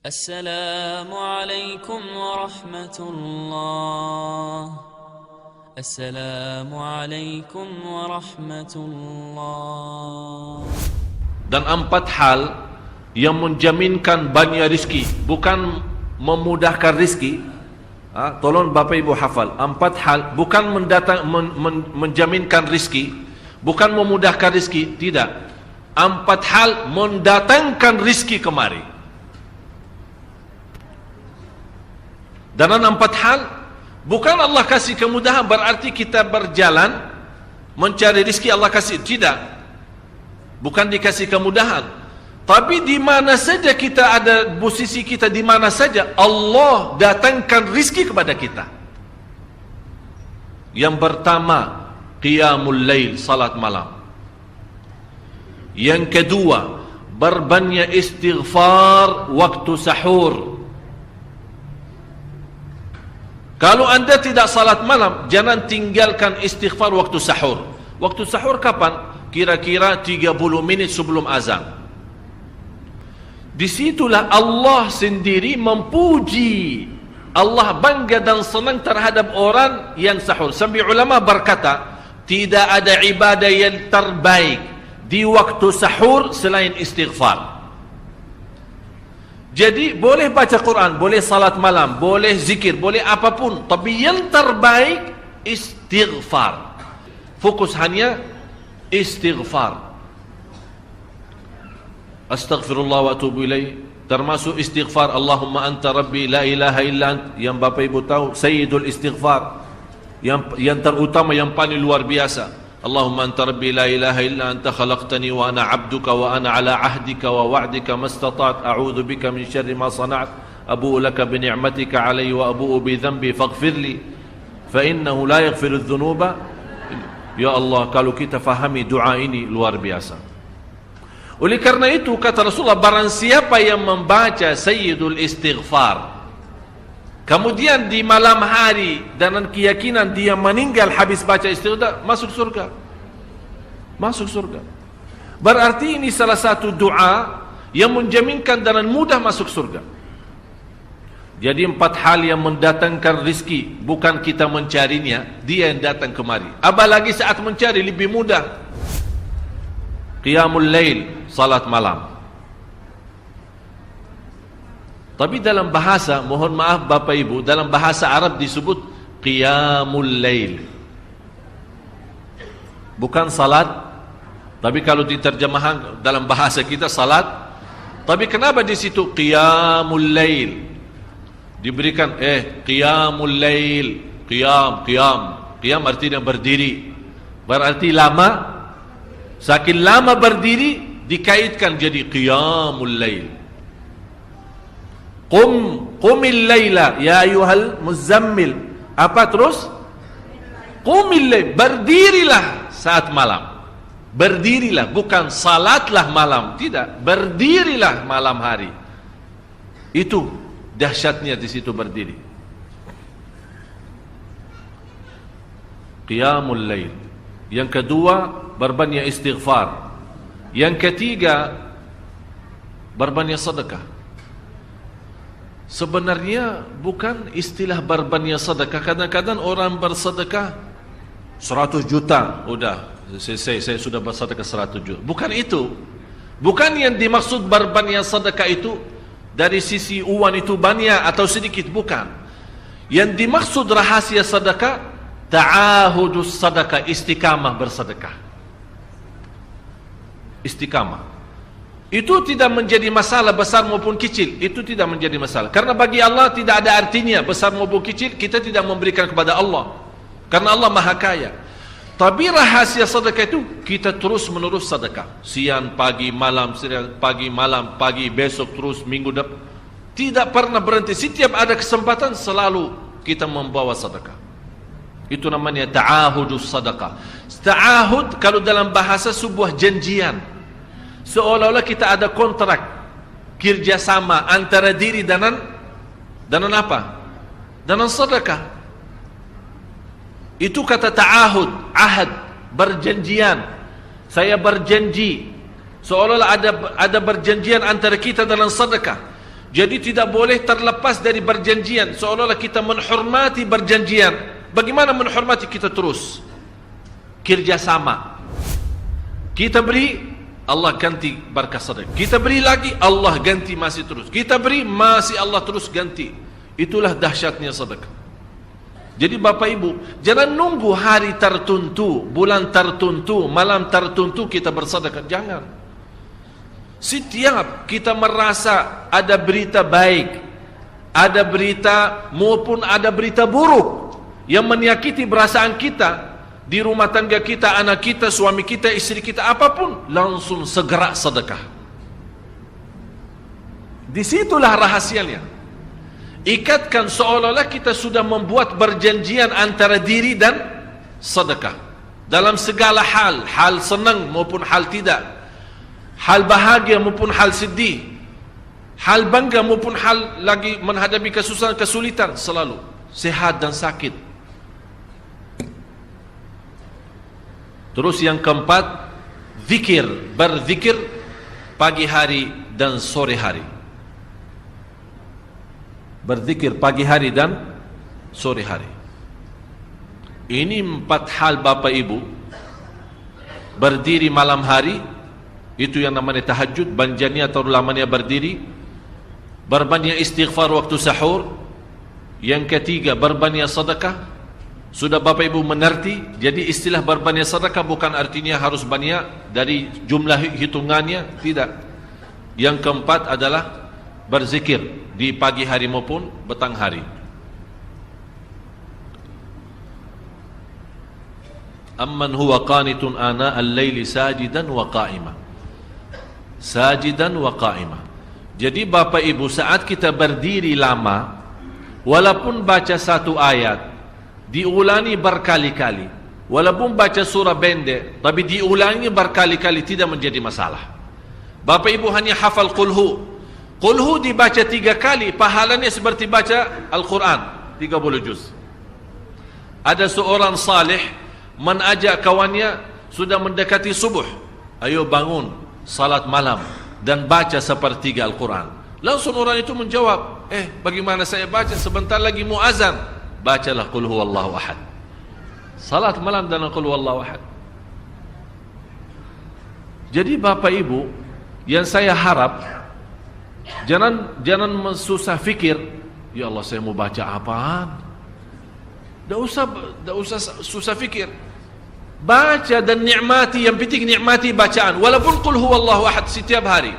السلام عليكم ورحمة الله. السلام عليكم ورحمة الله. Dan 4 hal yang menjaminkan banyak rizki, bukan memudahkan rizki. Tolong Bapak Ibu hafal, 4 hal bukan menjaminkan rizki, bukan memudahkan rizki, tidak. 4 hal mendatangkan rizki kemari. Dan 4 hal bukan Allah kasih kemudahan berarti kita berjalan mencari rizki Allah kasih, tidak. Bukan dikasih kemudahan, tapi di mana saja kita ada, posisi kita di mana saja, Allah datangkan rizki kepada kita. Yang pertama, qiyamul lail, salat malam. Yang kedua, berbanyak istighfar waktu sahur. Kalau anda tidak salat malam, jangan tinggalkan istighfar waktu sahur. Waktu sahur kapan? Kira-kira 30 minit sebelum azan. Disitulah Allah sendiri memuji, Allah bangga dan senang terhadap orang yang sahur. Sampai ulama berkata, tidak ada ibadah yang terbaik di waktu sahur selain istighfar. Jadi boleh baca Quran, boleh salat malam, boleh zikir, boleh apapun, tapi yang terbaik istighfar. Fokus hanya istighfar. Astaghfirullah wa atubu ilaih, termasuk istighfar Allahumma anta rabbi la ilaha illa ant, yang Bapak Ibu tahu sayyidul istighfar, yang terutama, yang paling luar biasa. Allahumma anta rabbi la ilaha illa anta khalaqtani wa ana abduka wa ana ala ahdika wa wa'dika mastata'at a'udzu bika min syarri ma sana'at abu'u laka bi ni'matika alayya wa abu'u bi dhanbi faghfirli fa innahu la yaghfiru dzunuba. Ya Allah, kalau kita fahami doa ini luar biasa. Oleh karena itu kata Rasulullah, barang siapa yang membaca sayyidul istighfar kemudian di malam hari dengan keyakinan dia meninggal habis baca istighfar, masuk surga. Masuk surga. Berarti ini salah satu doa yang menjaminkan dengan mudah masuk surga. Jadi 4 hal yang mendatangkan rizki, bukan kita mencarinya, dia yang datang kemari. Apalagi saat mencari lebih mudah. Qiyamul lail, salat malam. Tapi dalam bahasa, mohon maaf Bapak Ibu, dalam bahasa Arab disebut qiyamul lail, bukan salat. Tapi kalau diterjemahkan dalam bahasa kita salat. Tapi kenapa di situ qiyamul lail? Diberikan qiyamul lail, qiyam artinya berdiri. Berarti lama. Saking lama berdiri dikaitkan jadi qiyamul lail. Qumil laila ya ayyuhal muzammil. Apa terus? Qumil lail, berdirilah saat malam. Berdirilah, bukan salatlah malam, tidak. Berdirilah malam hari. Itu dahsyatnya di situ berdiri. Qiyamul lail. Yang kedua, berbanyak istighfar. Yang ketiga, berbanyak sedekah. Sebenarnya bukan istilah berbanyak sedekah. Kadang-kadang orang bersedekah 100 juta, udah saya sudah bersedekah 100 juta. Bukan itu. Bukan yang dimaksud berbanyak sedekah itu dari sisi uang itu banyak atau sedikit, bukan. Yang dimaksud rahasia sedekah, ta'ahudus sedekah, istiqamah bersedekah. Istiqamah itu tidak menjadi masalah besar maupun kecil. Itu tidak menjadi masalah, karena bagi Allah tidak ada artinya besar maupun kecil. Kita tidak memberikan kepada Allah karena Allah Maha Kaya. Tapi rahasia sedekah itu kita terus menerus sedekah, siang pagi malam, siang pagi malam, pagi besok terus, minggu depan, tidak pernah berhenti. Setiap ada kesempatan selalu kita membawa sedekah. Itu namanya ta'ahudus sedekah. Ta'ahud kalau dalam bahasa sebuah janjian, seolah-olah kita ada kontrak kerjasama antara diri dengan apa? Dengan sedekah. Itu kata ta'ahud, ahad, berjanjian. Saya berjanji, seolah-olah ada berjanjian antara kita dalam sedekah. Jadi tidak boleh terlepas dari berjanjian, seolah-olah kita menghormati berjanjian. Bagaimana menghormati? Kita terus kerjasama. Kita beri, Allah ganti berkah sedekah. Kita beri lagi, Allah ganti masih terus. Kita beri, masih Allah terus ganti. Itulah dahsyatnya sedekah. Jadi Bapak Ibu, jangan nunggu hari tertentu, bulan tertentu, malam tertentu kita bersedekah. Jangan. Setiap kita merasa ada berita baik, ada berita maupun ada berita buruk yang menyakiti perasaan kita, di rumah tangga kita, anak kita, suami kita, istri kita, apapun, langsung segera sedekah. Disitulah rahasianya. Ikatkan seolah-olah kita sudah membuat perjanjian antara diri dan sedekah. Dalam segala hal, hal senang maupun hal tidak, hal bahagia maupun hal sedih, hal bangga maupun hal lagi menghadapi kesusahan, kesulitan, selalu sehat dan sakit. Terus yang keempat, zikir, berzikir pagi hari dan sore hari. Berzikir pagi hari dan sore hari. Ini 4 hal Bapak Ibu. Berdiri malam hari, itu yang namanya tahajud, banjanya atau lamanya berdiri. Berbanyak istighfar waktu sahur. Yang ketiga, berbanyak sedekah. Sudah Bapak Ibu mengerti? Jadi istilah berbanyak sedekah bukan artinya harus banyak dari jumlah hitungannya, tidak. Yang keempat adalah berzikir di pagi hari maupun petang hari. Amman huwa qanitun ana al-laili sajidan wa qa'ima. Sajidan wa qa'ima. Jadi Bapak Ibu, saat kita berdiri lama, walaupun baca satu ayat, diulangi berkali-kali, walaupun baca surah pendek, tapi diulangi berkali-kali, tidak menjadi masalah. Bapak Ibu hanya hafal qulhu. Qulhu dibaca 3 kali, pahalanya seperti baca Al-Quran 30 juz. Ada seorang salih mengajak kawannya, sudah mendekati subuh, ayo bangun salat malam dan baca sepertiga Al-Quran. Langsung orang itu menjawab, bagaimana saya baca, sebentar lagi mau azan. Bacalah qul huwallahu ahad. Salat malam dan qul huwallahu ahad. Jadi Bapak Ibu, yang saya harap, jangan susah fikir, ya Allah saya mau baca apaan. Tidak usah susah fikir. Baca dan nikmati, yang penting nikmati bacaan. Walaupun qul huwallahu ahad setiap hari.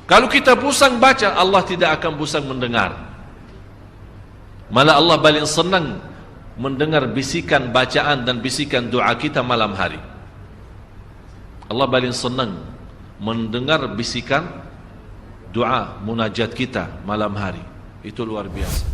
Kalau kita pusing baca, Allah tidak akan pusing mendengar. Malah Allah paling senang mendengar bisikan bacaan dan bisikan doa kita malam hari. Allah paling senang mendengar bisikan doa munajat kita malam hari. Itu luar biasa.